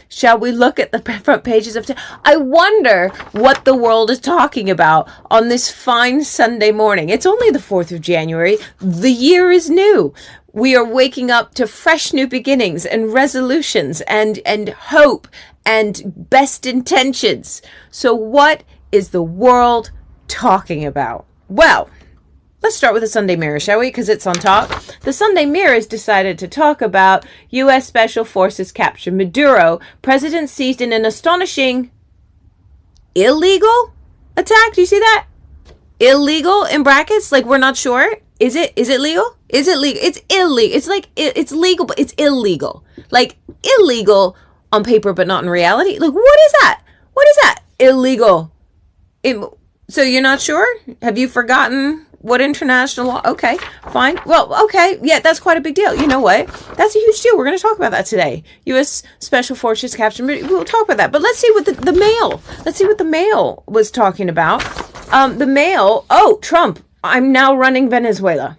Shall we look at the front pages of... I wonder what the world is talking about on this fine Sunday morning. It's only the 4th of January. The year is new. We are waking up to fresh new beginnings and resolutions and hope and best intentions. So what is the world talking about? Well, let's start with the Sunday Mirror, shall we? Because it's on top. The Sunday Mirror has decided to talk about U.S. Special Forces capture Maduro. President seized in an astonishing illegal attack. Do you see that? Illegal in brackets? Like, we're not sure. Is it legal? Is it legal? It's illegal. It's like, it's legal, but it's illegal. Like, illegal on paper, but not in reality. Like, what is that? What is that? Illegal. So you're not sure? Have you forgotten what international law? Okay, fine. Well, okay. Yeah, that's quite a big deal. You know what? That's a huge deal. We're going to talk about that today. U.S. Special Forces capture. We'll talk about that. But let's see what the Mail. Let's see what the Mail was talking about. The Mail. Oh, Trump. I'm now running Venezuela.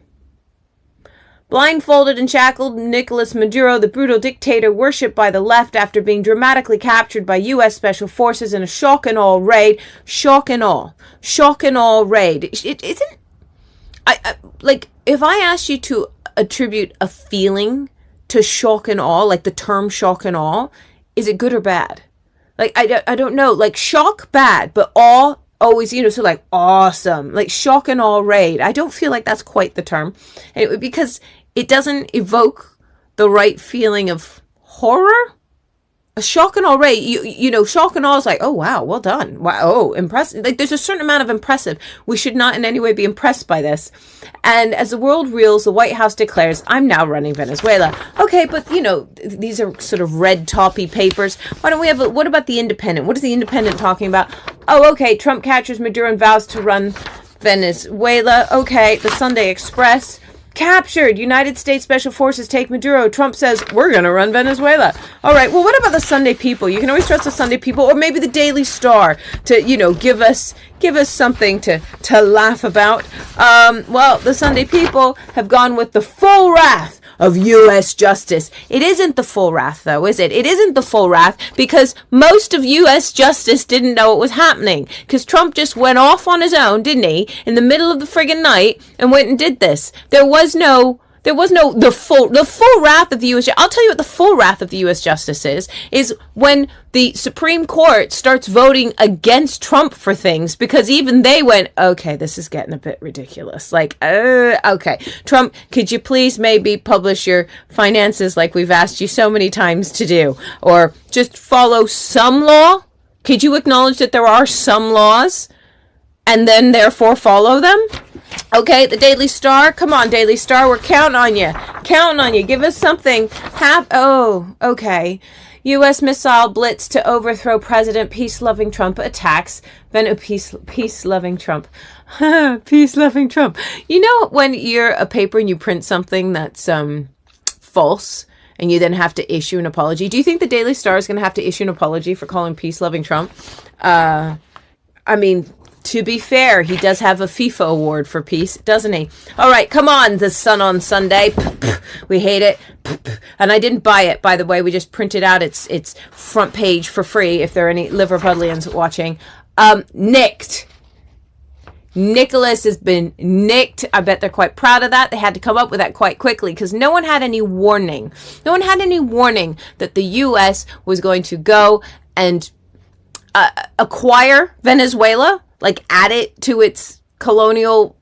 Blindfolded and shackled, Nicolás Maduro, the brutal dictator worshipped by the left after being dramatically captured by U.S. Special Forces in a shock and awe raid. Shock and awe. Shock and awe raid. It isn't... like, if I asked you to attribute a feeling to shock and awe, like the term shock and awe, is it good or bad? Like, I don't know. Like, shock, bad, but awe, always, so like, awesome. Like, shock and awe raid. I don't feel like that's quite the term. Because it doesn't evoke the right feeling of horror. A shock and awe raid, shock and awe is like, oh, wow, well done. Wow, oh, impressive. Like, there's a certain amount of impressive. We should not in any way be impressed by this. And as the world reels, the White House declares, I'm now running Venezuela. Okay, but, these are sort of red toppy papers. Why don't we have, what about the Independent? What is the Independent talking about? Oh, okay, Trump captures Maduro and vows to run Venezuela. Okay, the Sunday Express. Captured. United States Special Forces take Maduro. Trump says, we're going to run Venezuela. All right. Well, what about the Sunday People? You can always trust the Sunday People, or maybe the Daily Star to, give us something to laugh about. Well, the Sunday People have gone with the full wrath of U.S. justice. It isn't the full wrath, though, is it? It isn't the full wrath because most of U.S. justice didn't know what was happening because Trump just went off on his own, didn't he, in the middle of the friggin' night and went and did this. There was no the full wrath of the U.S. I'll tell you what the full wrath of the U.S. justice is when the Supreme Court starts voting against Trump for things because even they went, okay, this is getting a bit ridiculous. Like, okay, Trump, could you please maybe publish your finances like we've asked you so many times to do, or just follow some law? Could you acknowledge that there are some laws and then therefore follow them? Okay, the Daily Star. Come on, Daily Star. We're counting on you. Counting on you. Give us something. Oh, okay. U.S. missile blitz to overthrow President. Peace-loving Trump attacks. Peace-loving Trump. Peace-loving Trump. You know when you're a paper and you print something that's false and you then have to issue an apology? Do you think the Daily Star is going to have to issue an apology for calling peace-loving Trump? I mean... To be fair, he does have a FIFA award for peace, doesn't he? All right, come on, the Sun on Sunday. We hate it. And I didn't buy it, by the way. We just printed out its front page for free if there are any Liverpudlians watching. Nicked. Nicholas has been nicked. I bet they're quite proud of that. They had to come up with that quite quickly because no one had any warning. No one had any warning that the U.S. was going to go and acquire Venezuela. Like, add it to its colonial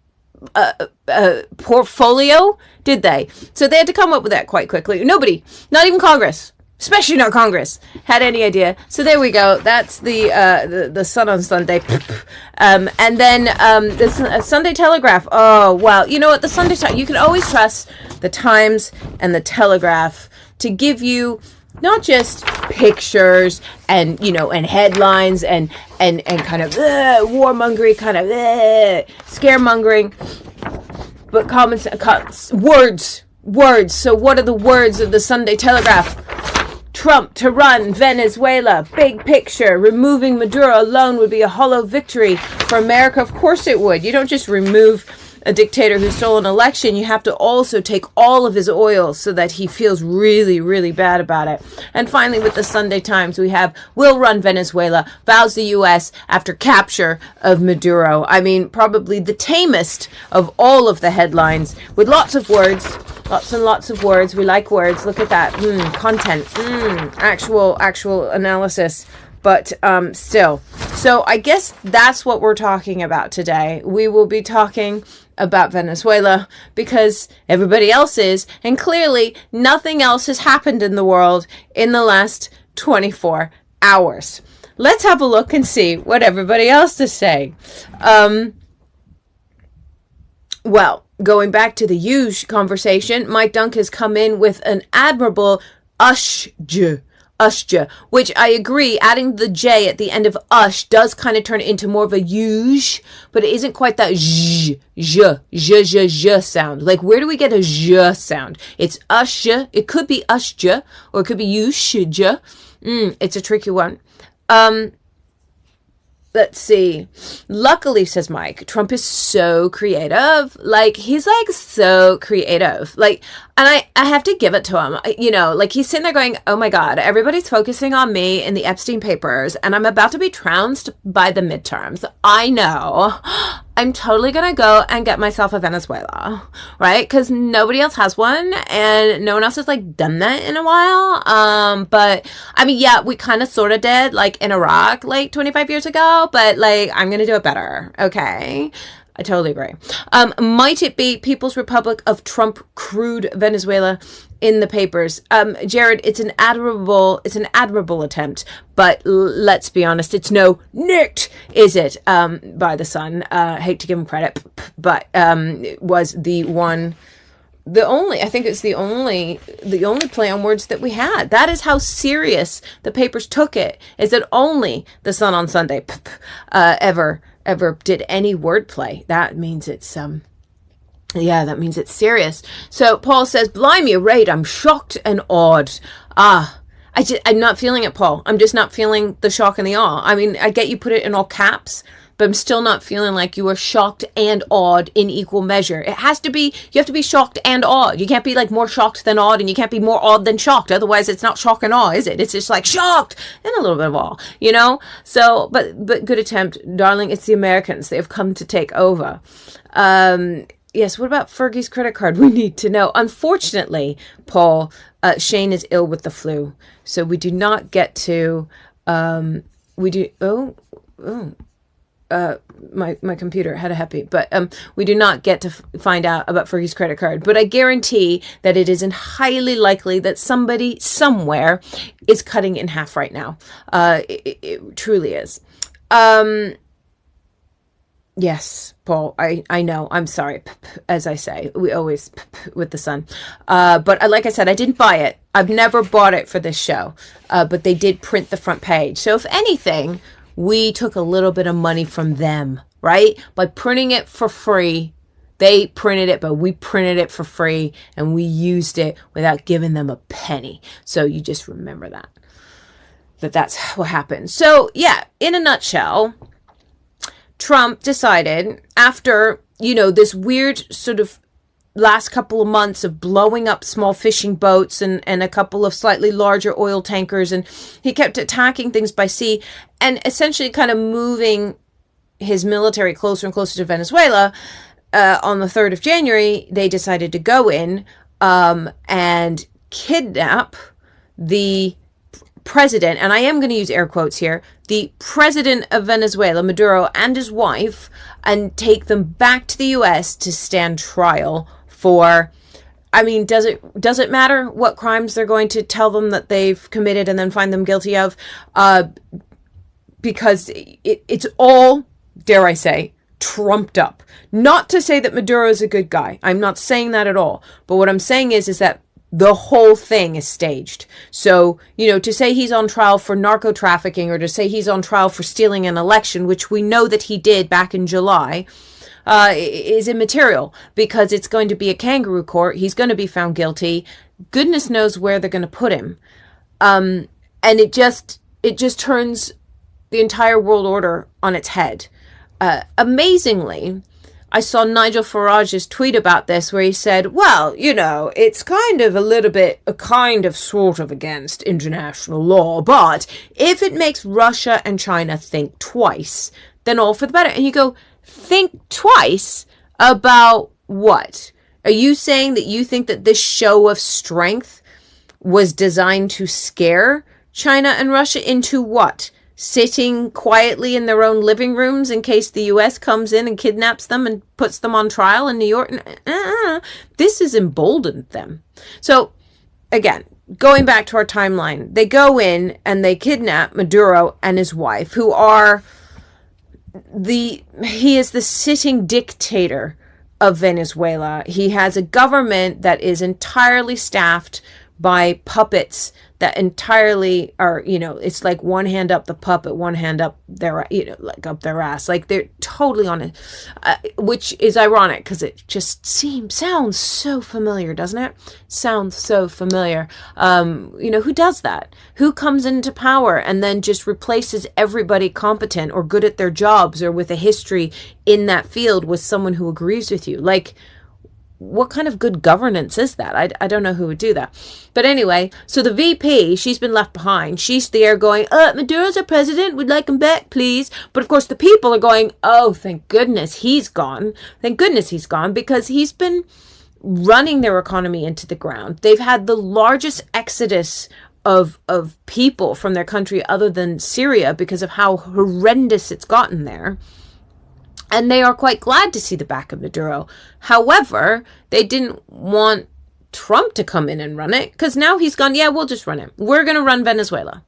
portfolio, did they? So they had to come up with that quite quickly. Nobody, not even Congress, especially not Congress, had any idea. So there we go. That's the Sun on Sunday. And then the Sunday Telegraph. Oh, well, you know what? The Sunday you can always trust the Times and the Telegraph to give you not just pictures and, and headlines and kind of warmongering, kind of scaremongering, but words. So what are the words of the Sunday Telegraph? Trump to run Venezuela. Big picture. Removing Maduro alone would be a hollow victory for America. Of course it would. You don't just remove a dictator who stole an election, you have to also take all of his oil so that he feels really, really bad about it. And finally, with the Sunday Times, we have, will run Venezuela, vows the U.S. after capture of Maduro. I mean, probably the tamest of all of the headlines, with lots of words, lots and lots of words. We like words. Look at that. Content. Actual analysis. But still. So I guess that's what we're talking about today. We will be talking about Venezuela because everybody else is. And clearly nothing else has happened in the world in the last 24 hours. Let's have a look and see what everybody else is saying. Well, going back to the huge conversation, Mike Dunk has come in with an admirable ushj, which I agree, adding the J at the end of ush does kind of turn it into more of a huge, but it isn't quite that zh sound. Like, where do we get a zh sound? It's ush, it could be ushj, or it could be yushj. It's a tricky one. Let's see. Luckily, says Mike, Trump is so creative. Like, he's like so creative. Like, and I have to give it to him. You know, like he's sitting there going, oh my God, everybody's focusing on me in the Epstein papers and I'm about to be trounced by the midterms. I know. I'm totally going to go and get myself a Venezuela, right? Because nobody else has one and no one else has like done that in a while. But I mean, yeah, we kind of sort of did like in Iraq like 25 years ago, but like I'm going to do it better. Okay. I totally agree. Might it be People's Republic of Trump crude Venezuela in the papers? Jared, it's an admirable attempt, but let's be honest, it's no nicked, is it? By the Sun. Hate to give him credit, but it was the only play on words that we had. That is how serious the papers took it, is that only the Sun on Sunday ever did any wordplay. That means it's that means it's serious. So Paul says, blimey, right, I'm shocked and awed. I'm not feeling it, Paul. I'm just not feeling the shock and the awe. I mean, I get you put it in all caps, but I'm still not feeling like you are shocked and awed in equal measure. It has to be, you have to be shocked and awed. You can't be like more shocked than awed, and you can't be more awed than shocked. Otherwise, it's not shock and awe, is it? It's just like shocked and a little bit of awe, you know? So, but good attempt, darling. It's the Americans. They have come to take over. Yes, what about Fergie's credit card? We need to know. Unfortunately, Paul, Shane is ill with the flu. So we do not get to, my computer had a happy, but we do not get to find out about Fergie's credit card. But I guarantee that it isn't highly likely that somebody somewhere is cutting in half right now. It truly is. Yes, Paul, I know. I'm sorry. As I say, we always with the Sun. But like I said, I didn't buy it. I've never bought it for this show. But they did print the front page. So if anything, we took a little bit of money from them, right? By printing it for free. They printed it, but we printed it for free and we used it without giving them a penny. So you just remember that's what happened. So yeah, in a nutshell, Trump decided after, this weird sort of last couple of months of blowing up small fishing boats and a couple of slightly larger oil tankers, and he kept attacking things by sea and essentially kind of moving his military closer and closer to Venezuela. On the 3rd of January, they decided to go in and kidnap the president, and I am going to use air quotes here, the president of Venezuela, Maduro, and his wife, and take them back to the U.S. to stand trial for, I mean, does it matter what crimes they're going to tell them that they've committed and then find them guilty of? Because it's all, dare I say, trumped up. Not to say that Maduro is a good guy. I'm not saying that at all. But what I'm saying is that the whole thing is staged. So, to say he's on trial for narco trafficking or to say he's on trial for stealing an election, which we know that he did back in July, is immaterial because it's going to be a kangaroo court. He's going to be found guilty. Goodness knows where they're going to put him. And it just turns the entire world order on its head. Amazingly, I saw Nigel Farage's tweet about this where he said, well, you know, it's kind of a little bit, sort of against international law, but if it makes Russia and China think twice, then all for the better. And you go, think twice about what? Are you saying that you think that this show of strength was designed to scare China and Russia into what? Sitting quietly in their own living rooms in case the U.S. comes in and kidnaps them and puts them on trial in New York? This has emboldened them. So, again, going back to our timeline, they go in and they kidnap Maduro and his wife, who are he is the sitting dictator of Venezuela. He has a government that is entirely staffed by puppets that entirely are, you know, it's like one hand up the puppet, one hand up their, you know, like up their ass. Like they're totally on it, which is ironic because it just sounds so familiar, doesn't it? Sounds so familiar. You know, who does that? Who comes into power and then just replaces everybody competent or good at their jobs or with a history in that field with someone who agrees with you? Like, what kind of good governance is that? I don't know who would do that. But anyway, so the VP, she's been left behind. She's there going, Maduro's our president. We'd like him back, please. But of course, the people are going, oh, thank goodness he's gone. Thank goodness he's gone, because he's been running their economy into the ground. They've had the largest exodus of people from their country other than Syria because of how horrendous it's gotten there. And they are quite glad to see the back of Maduro. However, they didn't want Trump to come in and run it, because now he's gone, yeah, we'll just run it. We're going to run Venezuela.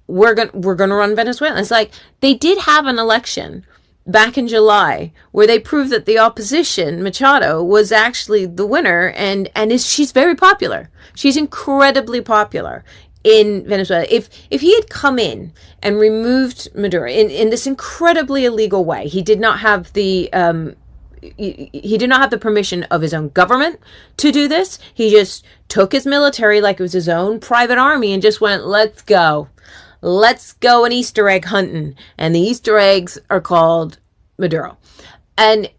We're going to run Venezuela. It's like they did have an election back in July where they proved that the opposition, Machado, was actually the winner, and she's very popular. She's incredibly popular in Venezuela. If he had come in and removed Maduro in this incredibly illegal way, he did not have the he did not have the permission of his own government to do this. He just took his military like it was his own private army and just went, let's go and Easter egg hunting. And the Easter eggs are called Maduro. And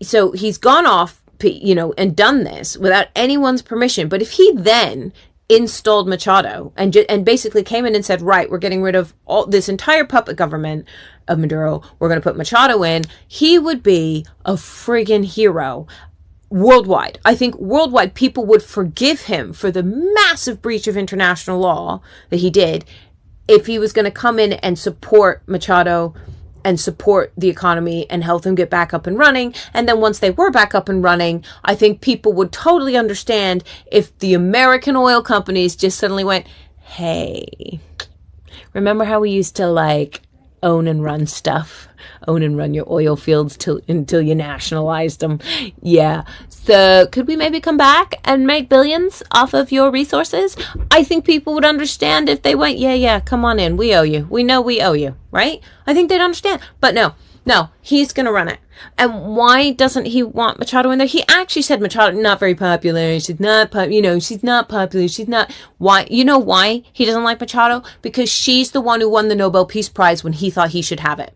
so he's gone off, you know, and done this without anyone's permission. But if he then installed Machado and basically came in and said, right, we're getting rid of all this entire puppet government of Maduro, we're going to put Machado in, he would be a friggin' hero worldwide. I think worldwide people would forgive him for the massive breach of international law that he did if he was going to come in and support Machado and support the economy and help them get back up and running. And then once they were back up and running, I think people would totally understand if the American oil companies just suddenly went, hey, remember how we used to like own and run stuff? Own and run your oil fields until you nationalized them. Yeah. So could we maybe come back and make billions off of your resources? I think people would understand if they went, yeah, come on in. We owe you. We know we owe you, right? I think they'd understand. But no, he's going to run it. And why doesn't he want Machado in there? He actually said Machado, not very popular. She's not she's not popular. She's not. Why? You know why he doesn't like Machado? Because she's the one who won the Nobel Peace Prize when he thought he should have it.